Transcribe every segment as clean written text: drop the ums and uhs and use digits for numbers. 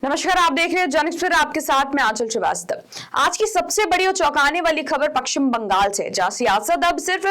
नमस्कार, आप देख रहे हैं जन एक्सप्रेस, आपके साथ में आंचल श्रीवास्तव। आज की सबसे बड़ी और चौंकाने वाली खबर पश्चिम बंगाल से, जहां सियासत अब सिर्फ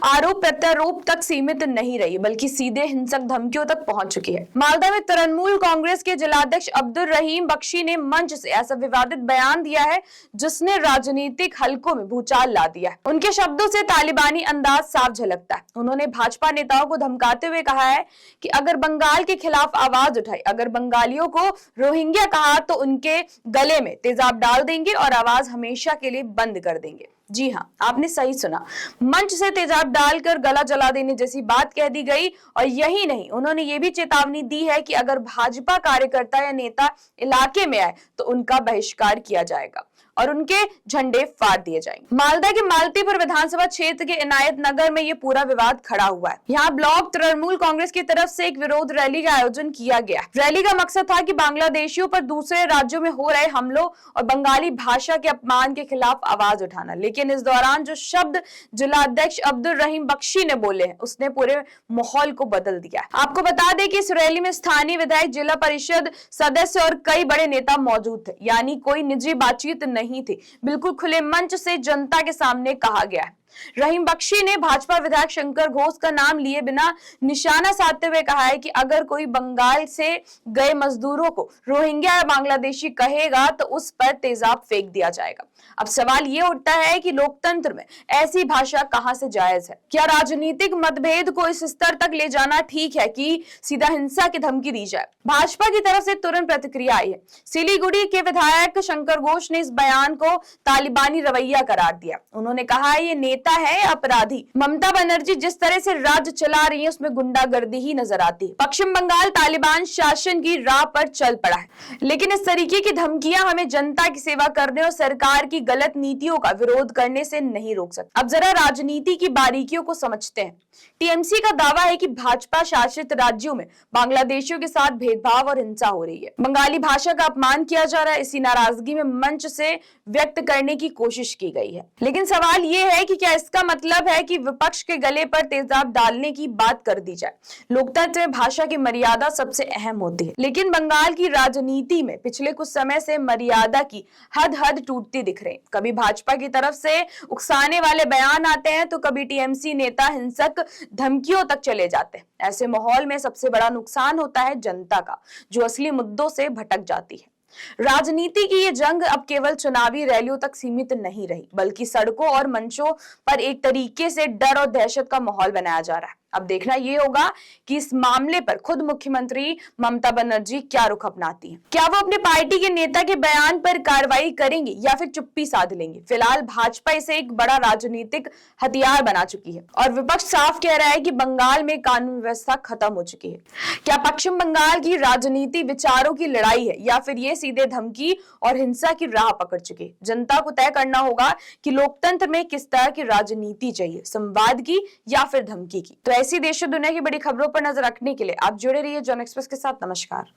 आरोप प्रत्यारोप तक सीमित नहीं रही बल्कि सीधे हिंसक धमकियों तक पहुंच चुकी है। मालदा में तृणमूल कांग्रेस के जिलाध्यक्ष अब्दुल रहीम बख्शी ने मंच से ऐसा विवादित बयान दिया है जिसने राजनीतिक हलकों में भूचाल ला दिया है। उनके शब्दों से तालिबानी अंदाज साफ झलकता है। उन्होंने भाजपा नेताओं को धमकाते हुए कहा है कि अगर बंगाल के खिलाफ आवाज उठाई, अगर बंगालियों को रोहिंग्या कहा तो उनके गले में तेजाब डाल देंगे और आवाज हमेशा के लिए बंद कर देंगे। जी हाँ, आपने सही सुना, मंच से तेजाब डालकर गला जला देने जैसी बात कह दी गई। और यही नहीं, उन्होंने ये भी चेतावनी दी है कि अगर भाजपा कार्यकर्ता या नेता इलाके में आए तो उनका बहिष्कार किया जाएगा और उनके झंडे फाड़ दिए जाएंगे। मालदा के मालतीपुर विधानसभा क्षेत्र के इनायत नगर में ये पूरा विवाद खड़ा हुआ है। यहाँ ब्लॉक तृणमूल कांग्रेस की तरफ से एक विरोध रैली का आयोजन किया गया। रैली का मकसद था कि बांग्लादेशियों पर दूसरे राज्यों में हो रहे हमलों और बंगाली भाषा के अपमान के खिलाफ आवाज उठाना। लेकिन इस दौरान जो शब्द जिलाध्यक्ष अब्दुल रहीम बख्शी ने बोले हैं, उसने पूरे माहौल को बदल दिया। आपको बता दें कि इस रैली में स्थानीय विधायक, जिला परिषद सदस्य और कई बड़े नेता मौजूद थे। यानी कोई निजी बातचीत नहीं थी, बिल्कुल खुले मंच से जनता के सामने कहा गया है। रहीम बख्शी ने भाजपा विधायक शंकर घोष का नाम लिए बिना निशाना साधते हुए कहा है कि अगर कोई बंगाल से गए मजदूरों को रोहिंग्या या बांग्लादेशी कहेगा तो उस पर तेजाब फेंक दिया जाएगा। अब सवाल ये उठता है कि लोकतंत्र में ऐसी भाषा कहां से जायज है? क्या राजनीतिक मतभेद को इस स्तर तक ले जाना ठीक है कि सीधा हिंसा की धमकी दी जाए? भाजपा की तरफ से तुरंत प्रतिक्रिया आई है। सिलीगुड़ी के विधायक शंकर घोष ने इस बयान को तालिबानी रवैया करार दिया। उन्होंने कहा ये नेता है अपराधी। ममता बनर्जी जिस तरह से राज्य चला रही है उसमें गुंडागर्दी ही नजर आती है। पश्चिम बंगाल तालिबान शासन की राह पर चल पड़ा है, लेकिन इस तरीके की धमकियां हमें जनता की सेवा करने और सरकार की गलत नीतियों का विरोध करने से नहीं रोक सकती। अब जरा राजनीति की बारीकियों को समझते हैं। टीएमसी का दावा है कि भाजपा शासित राज्यों में बांग्लादेशियों के साथ भेदभाव और हिंसा हो रही है, बंगाली भाषा का अपमान किया जा रहा है। इसी नाराजगी में मंच से व्यक्त करने की कोशिश की गई है। लेकिन सवाल यह है कि क्या इसका मतलब है कि विपक्ष के गले पर तेजाब डालने की बात कर दी जाए? लोकतंत्र में भाषा की मर्यादा सबसे अहम होती है, लेकिन बंगाल की राजनीति में पिछले कुछ समय से मर्यादा की हद टूटती दिख रही है। कभी भाजपा की तरफ से उकसाने वाले बयान आते हैं तो कभी टीएमसी नेता हिंसक धमकियों तक चले जाते हैं। ऐसे माहौल में सबसे बड़ा नुकसान होता है जनता का, जो असली मुद्दों से भटक जाती है। राजनीति की ये जंग अब केवल चुनावी रैलियों तक सीमित नहीं रही, बल्कि सड़कों और मंचों पर एक तरीके से डर और दहशत का माहौल बनाया जा रहा है। अब देखना ये होगा कि इस मामले पर खुद मुख्यमंत्री ममता बनर्जी क्या रुख अपनाती हैं। क्या वो अपने पार्टी के नेता के बयान पर कार्रवाई करेंगी या फिर चुप्पी साध लेंगे? फिलहाल भाजपा इसे एक बड़ा राजनीतिक हथियार बना चुकी है और विपक्ष साफ कह रहा है कि बंगाल में कानून व्यवस्था खत्म हो चुकी है। क्या पश्चिम बंगाल की राजनीति विचारों की लड़ाई है या फिर ये सीधे धमकी और हिंसा की राह पकड़ चुकी है? जनता को तय करना होगा कि लोकतंत्र में किस तरह की राजनीति चाहिए, संवाद की या फिर धमकी की। तो ऐसी देश और दुनिया की बड़ी खबरों पर नजर रखने के लिए आप जुड़े रहिए जन एक्सप्रेस के साथ। नमस्कार।